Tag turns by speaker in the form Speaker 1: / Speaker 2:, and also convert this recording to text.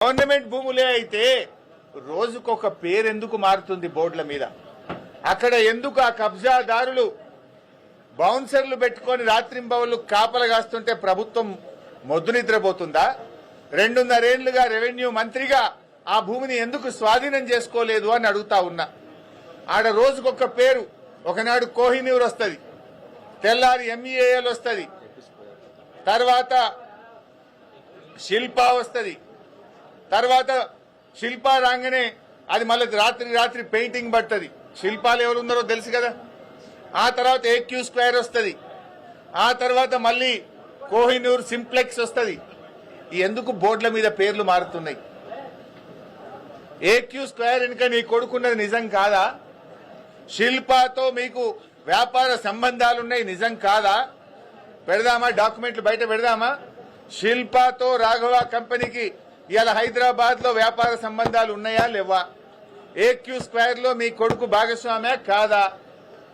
Speaker 1: Government భూములే అయితే రోజుకొక పేరు ఎందుకు మారుతుంది బోర్డుల మీద? అక్కడ ఎందుకు ఆ కబ్జాదారులు బౌన్సర్లు పెట్టుకొని రాత్రింబవళ్లు కాపలా కాస్తుంటే ప్రభుత్వం మొద్దు నిద్రపోతుందా? 2.5 ఏళ్లుగా రెవెన్యూ మంత్రిగా ఆ భూమిని ఎందుకు స్వాధీనం చేసుకోలేదు అని అడుగుతా ఉన్నా. ఆడ రోజుకొక పేరు. ఒకనాడు కోహినూర్ వస్తుంది, తెల్లారి MEAL వస్తుంది, తర్వాత శిల్పా వస్తుంది, తర్వాత శిల్పా రాగానే అది మళ్ళీ రాత్రి పెయింటింగ్ పడుతుంది. శిల్పాలు ఎవరు ఉన్నారో తెలుసు కదా. ఆ తర్వాత AQ స్క్వేర్ వస్తుంది, ఆ తర్వాత మళ్ళీ కోహినూర్ సింప్లెక్స్ వస్తుంది. ఎందుకు బోర్డుల మీద పేర్లు మారుతున్నాయి? AQ స్క్వేర్ వెనుక నీ కొడుకున్నది నిజం కాదా? శిల్పాతో మీకు వ్యాపార సంబంధాలున్నాయి నిజం కాదా? పెడదామా, డాక్యుమెంట్లు బయట పెడదామా? శిల్పాతో రాఘవ కంపెనీకి ఇవాళ హైదరాబాద్ లో వ్యాపార సంబంధాలు ఉన్నాయా లేవా? AQ స్క్వేర్ లో మీ కొడుకు భాగస్వామ్యా కాదా?